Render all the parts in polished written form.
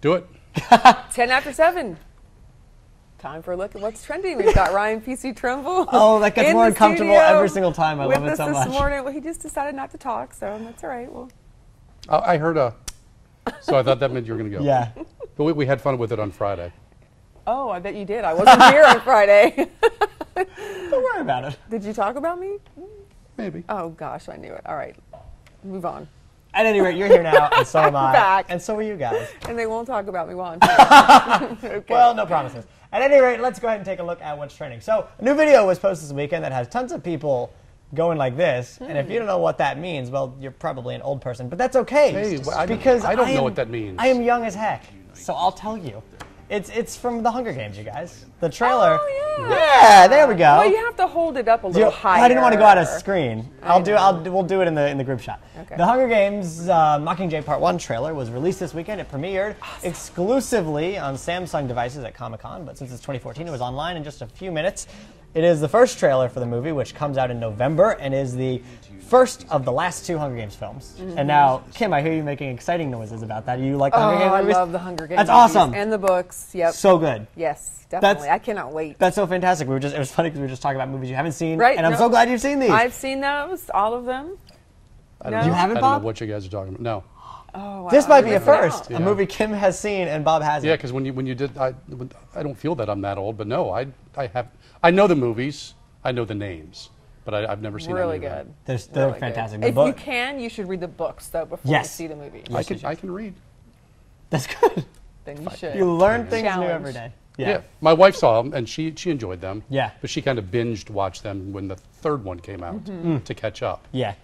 Do it. 10 after 7. Time for a look at what's trending. We've got Ryan PC Trimble. Oh, that gets more uncomfortable every single time. I love it so much. This morning. Well, he just decided not to talk, so that's all right. Well, I heard so I thought that meant you were going to go. Yeah. But we had fun with it on Friday. Oh, I bet you did. I wasn't here on Friday. Don't worry about it. Did you talk about me? Maybe. Oh, gosh, I knew it. All right. Move on. At any rate, you're here now, and so am I. Back. And so are you guys. And they won't talk about me while I'm here. Okay. Well, no promises. At any rate, let's go ahead and take a look at what's trending. So, a new video was posted this weekend that has tons of people going like this. And if you don't know what that means, well, you're probably an old person. But that's okay. Hey, because I don't know what that means. I am young as heck, so I'll tell you. It's from the Hunger Games, you guys. The trailer. Oh, yeah, there we go. Well, you have to hold it up a little higher. I didn't want to go out of screen. We'll do it in the group shot. Okay. The Hunger Games Mockingjay Part 1 trailer was released this weekend. It premiered exclusively on Samsung devices at Comic-Con, but since it's 2014, it was online in just a few minutes. It is the first trailer for the movie, which comes out in November and is the first of the last 2 Hunger Games films. And now, Kim, I hear you making exciting noises about that. You like the Hunger Games movies? I love the Hunger Games That's movies awesome. And the books, yep. So good. Yes, definitely. I cannot wait. That's so fantastic. It was funny because we were just talking about movies you haven't seen, right? And I'm so glad you've seen these. I've seen those, all of them. I don't You know. haven't, I don't Bob? know what you guys are talking about. No. Oh, wow. This might be a Missing out. first. A movie Kim has seen and Bob hasn't. Yeah, because when you did, I don't feel that I'm that old, but no, I know the movies, I know the names, but I've never seen Really any of them. good. They're Really fantastic. good. The If you book- can, you should read the books, though, before Yes. you see the movie. I can read. That's good. Then you should. You learn things new Challenge. every day. Yeah. My wife saw them, and she enjoyed them. Yeah. But she kind of binged watched them when the third one came out to catch up. Yeah.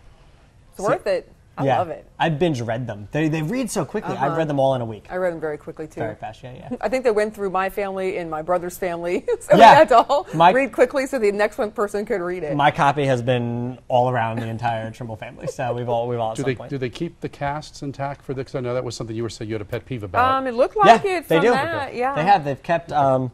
It's worth it. I love it. I binge read them. They read so quickly. I've read them all in a week. I read them very quickly, too. Very fast, yeah. I think they went through my family and my brother's family, so Yeah. we had to all My- read quickly so the next one person could read it. My copy has been all around the entire Trimble family, so we've all at some point. Do they keep the casts intact for this? I know that was something you were saying you had a pet peeve about. It looked like Yeah, it they from do. that. Yeah. They have. They've kept. Yeah,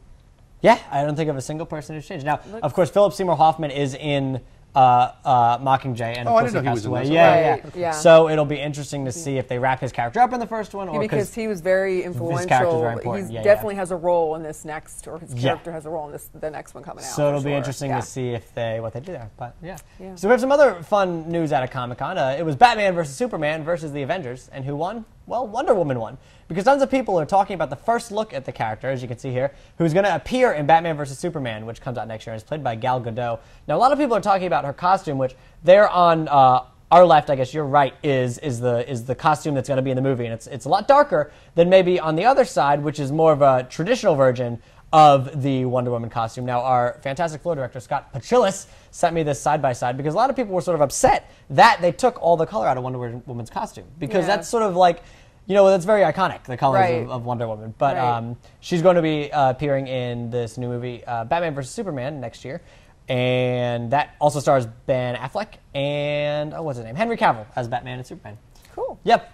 I don't think of a single person who's changed. Now, of course, Philip Seymour Hoffman is in Mockingjay, and of I course didn't know he was passed in away. this. Yeah. Right, yeah. So it'll be interesting to see if they wrap his character up in the first one, or because he was very influential. very important. He Yeah, definitely has a role in this next, or his Yeah. character has a role in the next one coming out. So it'll for be sure. interesting Yeah. to see if what they do there. But yeah. Yeah. So we have some other fun news out of Comic-Con. It was Batman versus Superman versus the Avengers, and who won? Well, Wonder Woman won. Because tons of people are talking about the first look at the character, as you can see here, who's going to appear in Batman vs. Superman, which comes out next year and is played by Gal Gadot. Now, a lot of people are talking about her costume, which they're on our left, I guess you're right, is the costume that's going to be in the movie. And it's a lot darker than maybe on the other side, which is more of a traditional version of the Wonder Woman costume. Now, our fantastic floor director, Scott Pachillis, sent me this side-by-side because a lot of people were sort of upset that they took all the color out of Wonder Woman's costume. Because that's sort of like... that's very iconic, the colors of Wonder Woman. But she's going to be appearing in this new movie, Batman vs. Superman, next year. And that also stars Ben Affleck and, what's his name? Henry Cavill as Batman and Superman. Cool. Yep.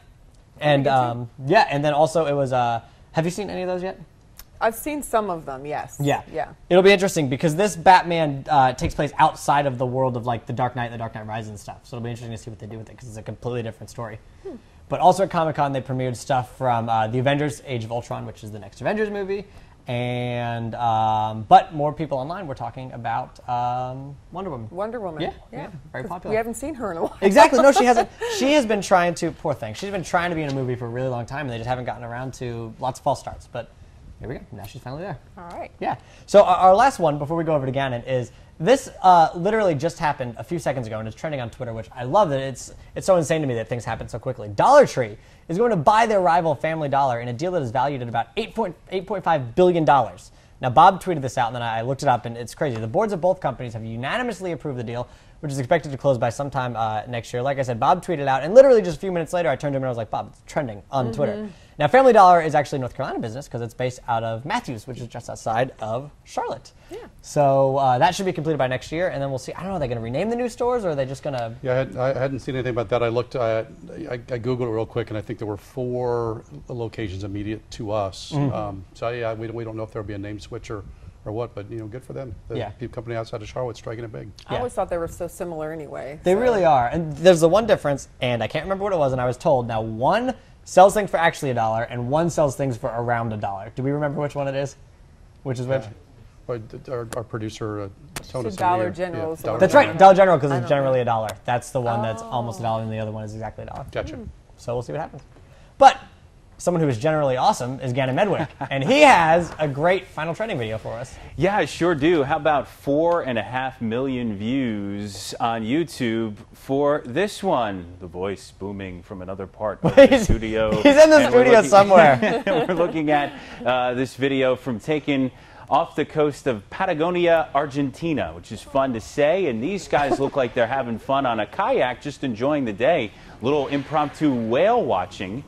And, and then also it was, have you seen any of those yet? I've seen some of them, yes. Yeah. Yeah. It'll be interesting because this Batman takes place outside of the world of, like, the Dark Knight Rises and stuff. So it'll be interesting to see what they do with it because it's a completely different story. But also at Comic-Con, they premiered stuff from The Avengers: Age of Ultron, which is the next Avengers movie. And, but more people online were talking about Wonder Woman. Wonder Woman. Yeah, very popular. We haven't seen her in a while. Exactly. No, she hasn't. She has been trying to, poor thing, she's been trying to be in a movie for a really long time, and they just haven't gotten around to lots of false starts. But here we go. Now she's finally there. All right. Yeah. So our last one, before we go over to Gannon, is this literally just happened a few seconds ago, and it's trending on Twitter, which I love that it's so insane to me that things happen so quickly. Dollar Tree is going to buy their rival Family Dollar in a deal that is valued at about $8.5 billion. Now, Bob tweeted this out, and then I looked it up, and it's crazy. The boards of both companies have unanimously approved the deal, which is expected to close by sometime next year. Like I said, Bob tweeted out, and literally just a few minutes later, I turned to him and I was like, Bob, it's trending on Twitter. Now, Family Dollar is actually a North Carolina business because it's based out of Matthews, which is just outside of Charlotte. Yeah. So that should be completed by next year, and then we'll see. I don't know, are they going to rename the new stores, or are they just going to... Yeah, I hadn't seen anything about that. I looked, I Googled it real quick, and I think there were 4 locations immediate to us. So, yeah, we don't know if there'll be a name switch or what, but, good for them. The company outside of Charlotte's striking it big. I always thought they were so similar anyway. They really are. And there's the one difference, and I can't remember what it was, and I was told, now one sells things for actually $1, and one sells things for around $1. Do we remember which one it is? Which is which? But our producer told us. Dollar General is the one. That's right, Dollar General, because it's generally $1. That's the one that's almost $1, and the other one is exactly $1. Gotcha. So we'll see what happens. But someone who is generally awesome is Gannon Medwick, and he has a great final trending video for us. Yeah, I sure do. How about 4.5 million views on YouTube for this one? The voice booming from another part of the studio. He's in the studio somewhere. We're looking at this video from taken off the coast of Patagonia, Argentina, which is fun to say. And these guys look like they're having fun on a kayak, just enjoying the day. Little impromptu whale watching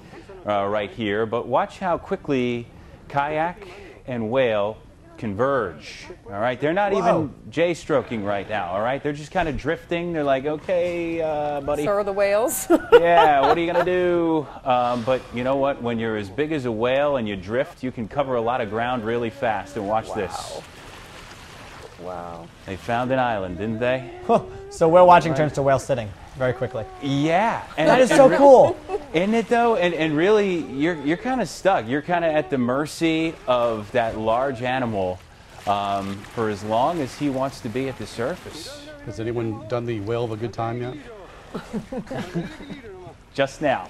right here. But watch how quickly kayak and whale converge. All right, they're not even J-stroking right now. All right, they're just kind of drifting. They're like, okay, buddy. So are the whales. Yeah, what are you gonna do? But you know what? When you're as big as a whale and you drift, you can cover a lot of ground really fast. And watch this. Wow. They found an island, didn't they? So whale watching turns to whale sitting very quickly. Yeah, and That is so cool. Isn't it though? And really, you're kind of stuck. You're kind of at the mercy of that large animal for as long as he wants to be at the surface. Has anyone done the whale of a good time yet? Just now.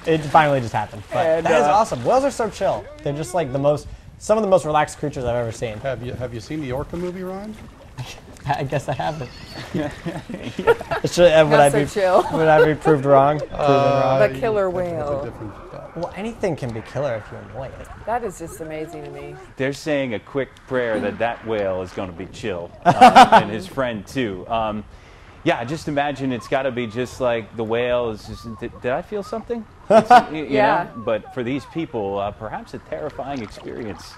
It finally just happened. But And, that is awesome. Whales are so chill. They're just like some of the most relaxed creatures I've ever seen. Have you seen the orca movie, Ryan? I guess I haven't. Not so chill. Would I be proved wrong? Proven wrong? The killer That's a whale. different, Well, anything can be killer if you annoy it. That is just amazing to me. They're saying a quick prayer that that whale is going to be chill, and his friend too. Yeah, just imagine it's got to be just like the whale is. Did I feel something? You know? But for these people, perhaps a terrifying experience.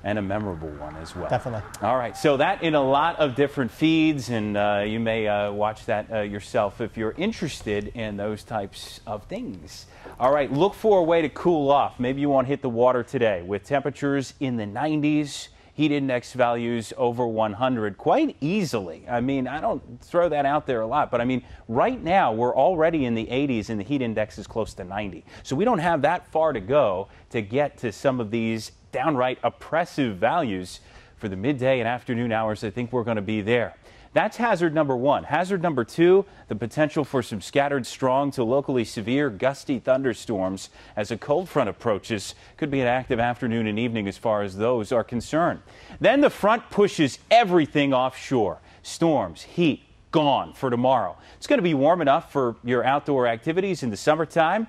And a memorable one as well. Definitely. All right, so that in a lot of different feeds, and you may watch that yourself if you're interested in those types of things. All right, look for a way to cool off. Maybe you won't hit the water today with temperatures in the 90s, heat index values over 100 quite easily. I mean, I don't throw that out there a lot, but I mean, right now we're already in the 80s and the heat index is close to 90. So we don't have that far to go to get to some of these downright oppressive values for the midday and afternoon hours. I think we're going to be there. That's hazard number one. Hazard number two, the potential for some scattered strong to locally severe gusty thunderstorms as a cold front approaches. Could be an active afternoon and evening as far as those are concerned. Then the front pushes everything offshore. Storms, heat, gone for tomorrow. It's going to be warm enough for your outdoor activities in the summertime.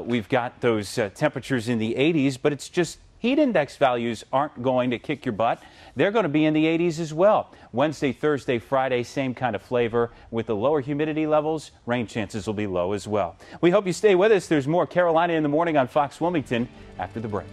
We've got those temperatures in the 80s, but it's just heat index values aren't going to kick your butt. They're going to be in the 80s as well. Wednesday, Thursday, Friday, same kind of flavor. With the lower humidity levels, rain chances will be low as well. We hope you stay with us. There's more Carolina in the Morning on Fox Wilmington after the break.